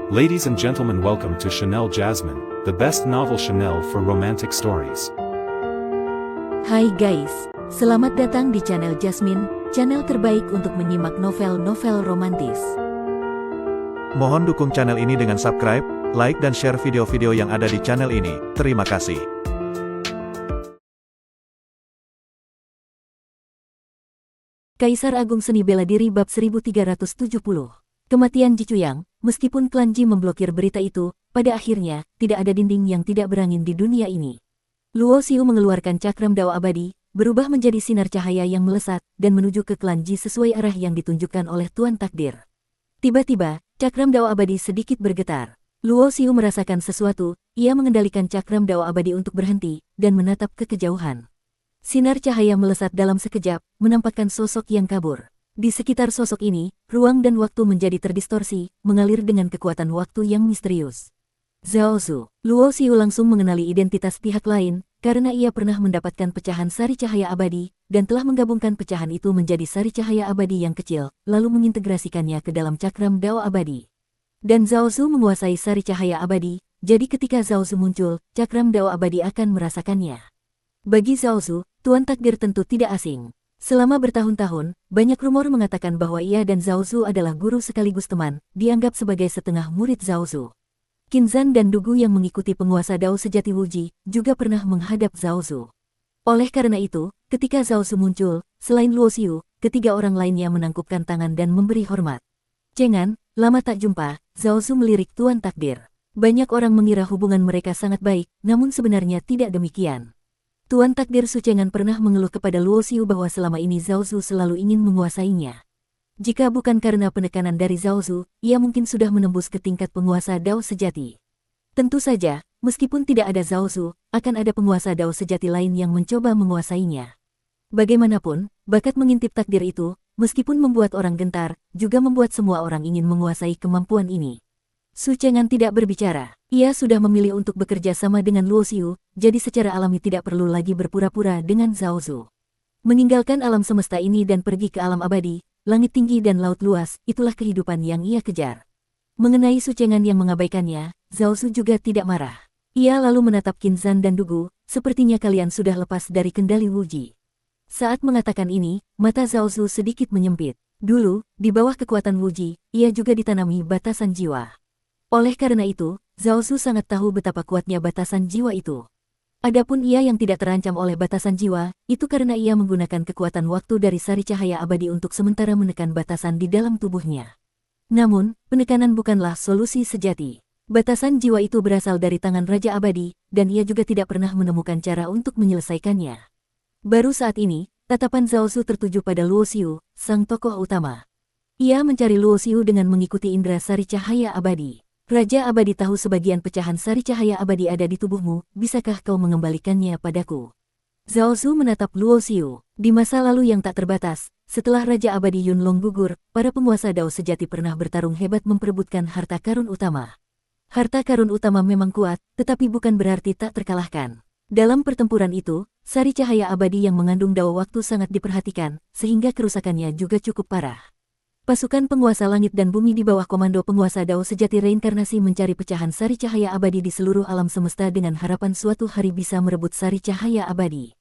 Ladies and gentlemen, welcome to Chanel Jasmine, the best novel Chanel for romantic stories. Hai guys, selamat datang di channel Jasmine, channel terbaik untuk menyimak novel-novel romantis. Mohon dukung channel ini dengan subscribe, like dan share video-video yang ada di channel ini. Terima kasih. Kaisar Agung Seni Bela Diri bab 1370. Kematian Ji Chuyang. Meskipun klan Ji memblokir berita itu, pada akhirnya, tidak ada dinding yang tidak berangin di dunia ini. Luo Xiu mengeluarkan cakram dao abadi, berubah menjadi sinar cahaya yang melesat, dan menuju ke klan Ji sesuai arah yang ditunjukkan oleh Tuan Takdir. Tiba-tiba, cakram dao abadi sedikit bergetar. Luo Xiu merasakan sesuatu, ia mengendalikan cakram dao abadi untuk berhenti, dan menatap ke kejauhan. Sinar cahaya melesat dalam sekejap, menampakkan sosok yang kabur. Di sekitar sosok ini, ruang dan waktu menjadi terdistorsi, mengalir dengan kekuatan waktu yang misterius. Zhao Zu. Luo Xiu langsung mengenali identitas pihak lain, karena ia pernah mendapatkan pecahan sari cahaya abadi, dan telah menggabungkan pecahan itu menjadi sari cahaya abadi yang kecil, lalu mengintegrasikannya ke dalam cakram dao abadi. Dan Zhao Zu menguasai sari cahaya abadi, jadi ketika Zhao Zu muncul, cakram dao abadi akan merasakannya. Bagi Zhao Zu, Tuan Takdir tentu tidak asing. Selama bertahun-tahun, banyak rumor mengatakan bahwa ia dan Zhao Zu adalah guru sekaligus teman, dianggap sebagai setengah murid Zhao Zu. Qin Zan dan Dugu yang mengikuti penguasa Dao sejati Wuji, juga pernah menghadap Zhao Zu. Oleh karena itu, ketika Zhao Zu muncul, selain Luo Xiu, ketiga orang lainnya menangkupkan tangan dan memberi hormat. Cengan, lama tak jumpa, Zhao Zu melirik Tuan Takdir. Banyak orang mengira hubungan mereka sangat baik, namun sebenarnya tidak demikian. Tuan Takdir Sucengan pernah mengeluh kepada Luo Xiu bahwa selama ini Zhao Zu selalu ingin menguasainya. Jika bukan karena penekanan dari Zhao Zu, ia mungkin sudah menembus ke tingkat penguasa Dao sejati. Tentu saja, meskipun tidak ada Zhao Zu, akan ada penguasa Dao sejati lain yang mencoba menguasainya. Bagaimanapun, bakat mengintip takdir itu, meskipun membuat orang gentar, juga membuat semua orang ingin menguasai kemampuan ini. Sucengan tidak berbicara. Ia sudah memilih untuk bekerja sama dengan Luo Xiu, jadi secara alami tidak perlu lagi berpura-pura dengan Zhao Zu. Meninggalkan alam semesta ini dan pergi ke alam abadi, langit tinggi dan laut luas, itulah kehidupan yang ia kejar. Mengenai Sucengan yang mengabaikannya, Zhao Zu juga tidak marah. Ia lalu menatap Qin Zan dan Dugu, sepertinya kalian sudah lepas dari kendali Wuji. Saat mengatakan ini, mata Zhao Zu sedikit menyempit. Dulu, di bawah kekuatan Wuji, ia juga ditanami batasan jiwa. Oleh karena itu, Zhao Zu sangat tahu betapa kuatnya batasan jiwa itu. Adapun ia yang tidak terancam oleh batasan jiwa, itu karena ia menggunakan kekuatan waktu dari sari cahaya abadi untuk sementara menekan batasan di dalam tubuhnya. Namun, penekanan bukanlah solusi sejati. Batasan jiwa itu berasal dari tangan Raja Abadi, dan ia juga tidak pernah menemukan cara untuk menyelesaikannya. Baru saat ini, tatapan Zhao Zu tertuju pada Luo Xiu, sang tokoh utama. Ia mencari Luo Xiu dengan mengikuti indera sari cahaya abadi. Raja Abadi tahu sebagian pecahan sari cahaya abadi ada di tubuhmu, bisakah kau mengembalikannya padaku? Zhao Zu menatap Luo Xiu. Di masa lalu yang tak terbatas, setelah Raja Abadi Yunlong gugur, para penguasa Dao sejati pernah bertarung hebat memperebutkan harta karun utama. Harta karun utama memang kuat, tetapi bukan berarti tak terkalahkan. Dalam pertempuran itu, sari cahaya abadi yang mengandung Dao waktu sangat diperhatikan, sehingga kerusakannya juga cukup parah. Pasukan penguasa langit dan bumi di bawah komando penguasa Dao sejati reinkarnasi mencari pecahan sari cahaya abadi di seluruh alam semesta dengan harapan suatu hari bisa merebut sari cahaya abadi.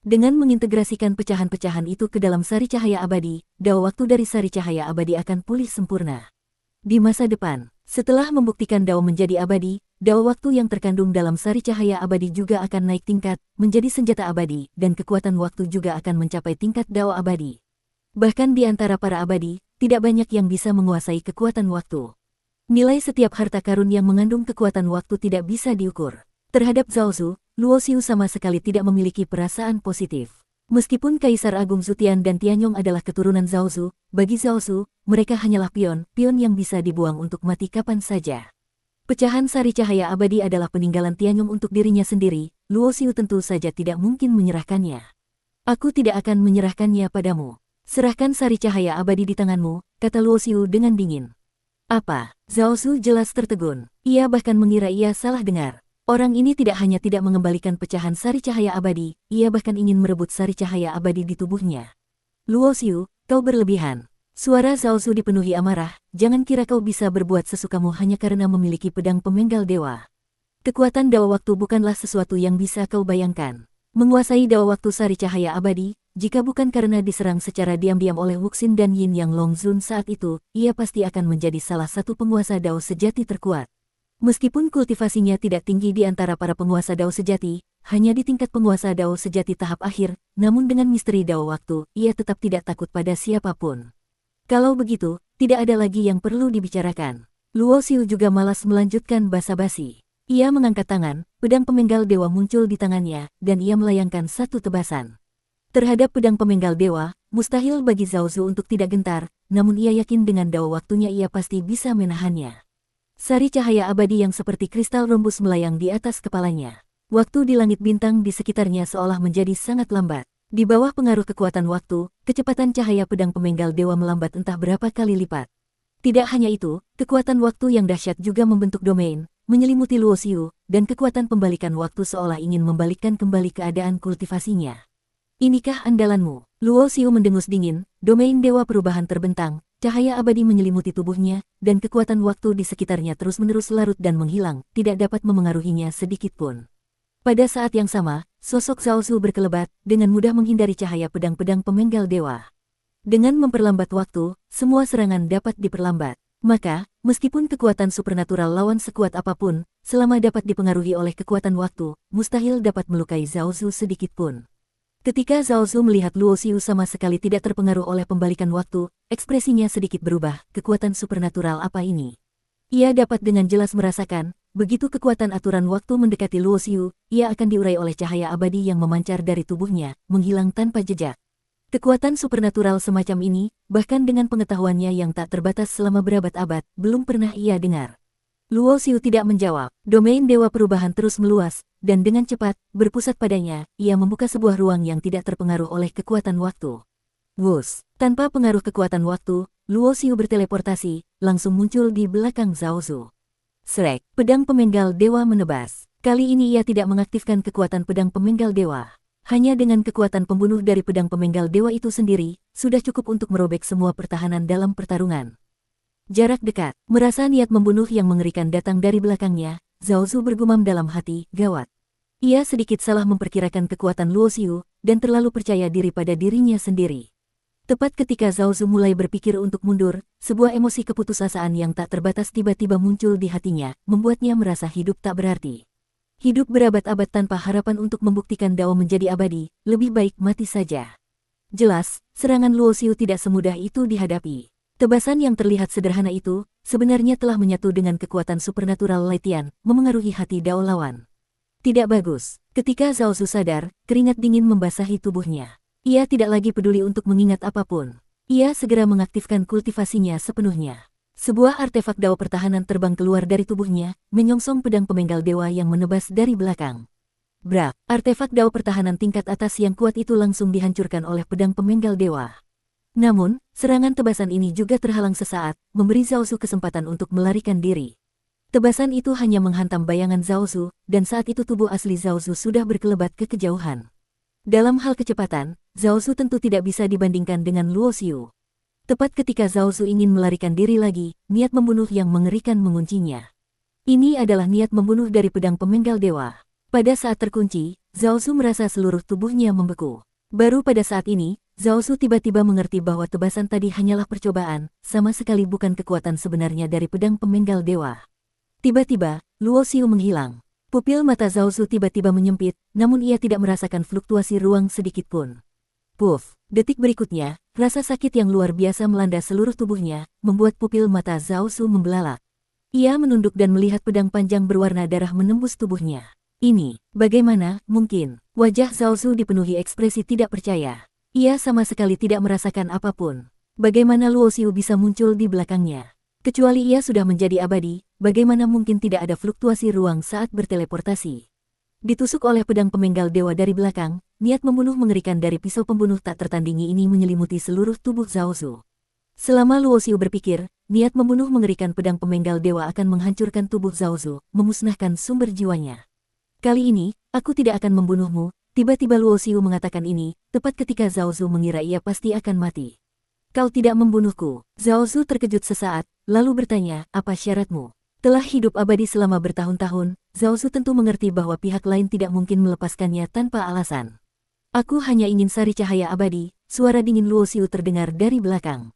Dengan mengintegrasikan pecahan-pecahan itu ke dalam sari cahaya abadi, Dao waktu dari sari cahaya abadi akan pulih sempurna. Di masa depan, setelah membuktikan Dao menjadi abadi, Dao waktu yang terkandung dalam sari cahaya abadi juga akan naik tingkat, menjadi senjata abadi, dan kekuatan waktu juga akan mencapai tingkat Dao abadi. Bahkan di antara para abadi, tidak banyak yang bisa menguasai kekuatan waktu. Nilai setiap harta karun yang mengandung kekuatan waktu tidak bisa diukur. Terhadap Zhao Zu, Luo Xiu sama sekali tidak memiliki perasaan positif. Meskipun Kaisar Agung Zutian dan Tianyong adalah keturunan Zhao Zu, bagi Zhao Zu, mereka hanyalah pion yang bisa dibuang untuk mati kapan saja. Pecahan sari cahaya abadi adalah peninggalan Tianyong untuk dirinya sendiri, Luo Xiu tentu saja tidak mungkin menyerahkannya. Aku tidak akan menyerahkannya padamu. Serahkan sari cahaya abadi di tanganmu, kata Luo Xiu dengan dingin. Apa? Zhao Zu jelas tertegun. Ia bahkan mengira ia salah dengar. Orang ini tidak hanya tidak mengembalikan pecahan sari cahaya abadi, ia bahkan ingin merebut sari cahaya abadi di tubuhnya. Luo Xiu, kau berlebihan. Suara Zhao Zu dipenuhi amarah, jangan kira kau bisa berbuat sesukamu hanya karena memiliki pedang pemenggal dewa. Kekuatan Dao Waktu bukanlah sesuatu yang bisa kau bayangkan. Menguasai Dao Waktu Sari Cahaya Abadi, jika bukan karena diserang secara diam-diam oleh Wuxin dan Yin Yang Longzun saat itu, ia pasti akan menjadi salah satu penguasa Dao sejati terkuat. Meskipun kultivasinya tidak tinggi di antara para penguasa Dao sejati, hanya di tingkat penguasa Dao sejati tahap akhir, namun dengan misteri Dao Waktu, ia tetap tidak takut pada siapapun. Kalau begitu, tidak ada lagi yang perlu dibicarakan. Luo Xiu juga malas melanjutkan basa-basi. Ia mengangkat tangan, pedang pemenggal dewa muncul di tangannya, dan ia melayangkan satu tebasan. Terhadap pedang pemenggal dewa, mustahil bagi Zhao Zu untuk tidak gentar, namun ia yakin dengan Dao Waktunya ia pasti bisa menahannya. Sari cahaya abadi yang seperti kristal rembus melayang di atas kepalanya. Waktu di langit bintang di sekitarnya seolah menjadi sangat lambat. Di bawah pengaruh kekuatan waktu, kecepatan cahaya pedang pemenggal dewa melambat entah berapa kali lipat. Tidak hanya itu, kekuatan waktu yang dahsyat juga membentuk domain, menyelimuti Luo Xiu, dan kekuatan pembalikan waktu seolah ingin membalikkan kembali keadaan kultivasinya. Inikah andalanmu? Luo Xiu mendengus dingin, domain dewa perubahan terbentang, cahaya abadi menyelimuti tubuhnya, dan kekuatan waktu di sekitarnya terus-menerus larut dan menghilang, tidak dapat memengaruhinya sedikitpun. Pada saat yang sama, sosok Zhao Zu berkelebat, dengan mudah menghindari cahaya pedang-pedang pemenggal dewa. Dengan memperlambat waktu, semua serangan dapat diperlambat. Maka, meskipun kekuatan supernatural lawan sekuat apapun, selama dapat dipengaruhi oleh kekuatan waktu, mustahil dapat melukai Zhao Zu sedikitpun. Ketika Zhao Zu melihat Luo Xiu sama sekali tidak terpengaruh oleh pembalikan waktu, ekspresinya sedikit berubah, kekuatan supernatural apa ini? Ia dapat dengan jelas merasakan, begitu kekuatan aturan waktu mendekati Luo Xiu, ia akan diurai oleh cahaya abadi yang memancar dari tubuhnya, menghilang tanpa jejak. Kekuatan supernatural semacam ini, bahkan dengan pengetahuannya yang tak terbatas selama berabad-abad, belum pernah ia dengar. Luo Xiu tidak menjawab, domain dewa perubahan terus meluas, dan dengan cepat, berpusat padanya, ia membuka sebuah ruang yang tidak terpengaruh oleh kekuatan waktu. Wus, tanpa pengaruh kekuatan waktu, Luo Xiu berteleportasi, langsung muncul di belakang Zhao Zu. Srek, pedang pemenggal dewa menebas. Kali ini ia tidak mengaktifkan kekuatan pedang pemenggal dewa. Hanya dengan kekuatan pembunuh dari pedang pemenggal dewa itu sendiri, sudah cukup untuk merobek semua pertahanan dalam pertarungan. Jarak dekat, merasa niat membunuh yang mengerikan datang dari belakangnya, Zhao Zu bergumam dalam hati, gawat. Ia sedikit salah memperkirakan kekuatan Luo Xiu, dan terlalu percaya diri pada dirinya sendiri. Tepat ketika Zhao Zu mulai berpikir untuk mundur, sebuah emosi keputusasaan yang tak terbatas tiba-tiba muncul di hatinya, membuatnya merasa hidup tak berarti. Hidup berabad-abad tanpa harapan untuk membuktikan Dao menjadi abadi, lebih baik mati saja. Jelas, serangan Luo Xiu tidak semudah itu dihadapi. Tebasan yang terlihat sederhana itu, sebenarnya telah menyatu dengan kekuatan supernatural Laitian, memengaruhi hati Dao lawan. Tidak bagus. Ketika Zhao Zu sadar, keringat dingin membasahi tubuhnya. Ia tidak lagi peduli untuk mengingat apapun. Ia segera mengaktifkan kultivasinya sepenuhnya. Sebuah artefak Dao pertahanan terbang keluar dari tubuhnya, menyongsong pedang pemenggal dewa yang menebas dari belakang. Brak, artefak Dao pertahanan tingkat atas yang kuat itu langsung dihancurkan oleh pedang pemenggal dewa. Namun, serangan tebasan ini juga terhalang sesaat, memberi Zhao Zu kesempatan untuk melarikan diri. Tebasan itu hanya menghantam bayangan Zhao Zu, dan saat itu tubuh asli Zhao Zu sudah berkelebat ke kejauhan. Dalam hal kecepatan, Zhao Zu tentu tidak bisa dibandingkan dengan Luo Xiu. Tepat ketika Zhao Zu ingin melarikan diri lagi, niat membunuh yang mengerikan menguncinya. Ini adalah niat membunuh dari pedang pemenggal dewa. Pada saat terkunci, Zhao Zu merasa seluruh tubuhnya membeku. Baru pada saat ini, Zhao Zu tiba-tiba mengerti bahwa tebasan tadi hanyalah percobaan, sama sekali bukan kekuatan sebenarnya dari pedang pemenggal dewa. Tiba-tiba, Luo Xiu menghilang. Pupil mata Zhao Zu tiba-tiba menyempit, namun ia tidak merasakan fluktuasi ruang sedikitpun. Puff, detik berikutnya, rasa sakit yang luar biasa melanda seluruh tubuhnya, membuat pupil mata Zhao Zu membelalak. Ia menunduk dan melihat pedang panjang berwarna darah menembus tubuhnya. Ini, bagaimana mungkin? Wajah Zhao Zu dipenuhi ekspresi tidak percaya. Ia sama sekali tidak merasakan apapun. Bagaimana Luo Xiu bisa muncul di belakangnya? Kecuali ia sudah menjadi abadi, bagaimana mungkin tidak ada fluktuasi ruang saat berteleportasi? Ditusuk oleh pedang pemenggal dewa dari belakang, niat membunuh mengerikan dari pisau pembunuh tak tertandingi ini menyelimuti seluruh tubuh Zhao Zu. Selama Luo Xiu berpikir, niat membunuh mengerikan pedang pemenggal dewa akan menghancurkan tubuh Zhao Zu, memusnahkan sumber jiwanya. Kali ini, aku tidak akan membunuhmu, tiba-tiba Luo Xiu mengatakan ini, tepat ketika Zhao Zu mengira ia pasti akan mati. Kau tidak membunuhku. Zhao Zu terkejut sesaat, lalu bertanya, apa syaratmu? Telah hidup abadi selama bertahun-tahun, Zhao Zu tentu mengerti bahwa pihak lain tidak mungkin melepaskannya tanpa alasan. Aku hanya ingin sari cahaya abadi, suara dingin Luo Xiu terdengar dari belakang.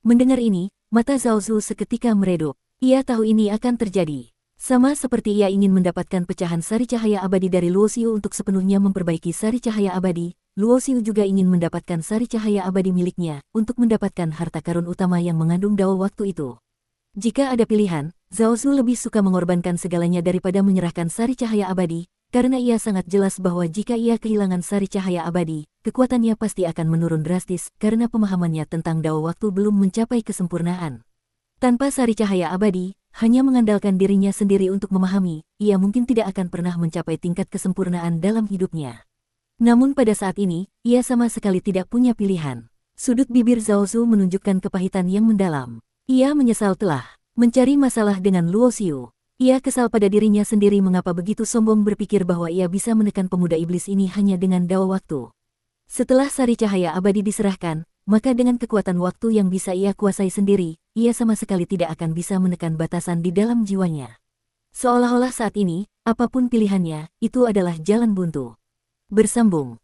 Mendengar ini, mata Zhao Zu seketika meredup. Ia tahu ini akan terjadi. Sama seperti ia ingin mendapatkan pecahan sari cahaya abadi dari Luo Xiu untuk sepenuhnya memperbaiki sari cahaya abadi, Luo Xiu juga ingin mendapatkan sari cahaya abadi miliknya untuk mendapatkan harta karun utama yang mengandung dao waktu itu. Jika ada pilihan, Zhao Zu lebih suka mengorbankan segalanya daripada menyerahkan sari cahaya abadi, karena ia sangat jelas bahwa jika ia kehilangan sari cahaya abadi, kekuatannya pasti akan menurun drastis karena pemahamannya tentang dao waktu belum mencapai kesempurnaan. Tanpa sari cahaya abadi, hanya mengandalkan dirinya sendiri untuk memahami, ia mungkin tidak akan pernah mencapai tingkat kesempurnaan dalam hidupnya. Namun pada saat ini, ia sama sekali tidak punya pilihan. Sudut bibir Zhao Zu menunjukkan kepahitan yang mendalam. Ia menyesal telah mencari masalah dengan Luo Xiu. Ia kesal pada dirinya sendiri mengapa begitu sombong berpikir bahwa ia bisa menekan pemuda iblis ini hanya dengan dao waktu. Setelah sari cahaya abadi diserahkan, maka dengan kekuatan waktu yang bisa ia kuasai sendiri, ia sama sekali tidak akan bisa menekan batasan di dalam jiwanya. Seolah-olah saat ini, apapun pilihannya, itu adalah jalan buntu. Bersambung.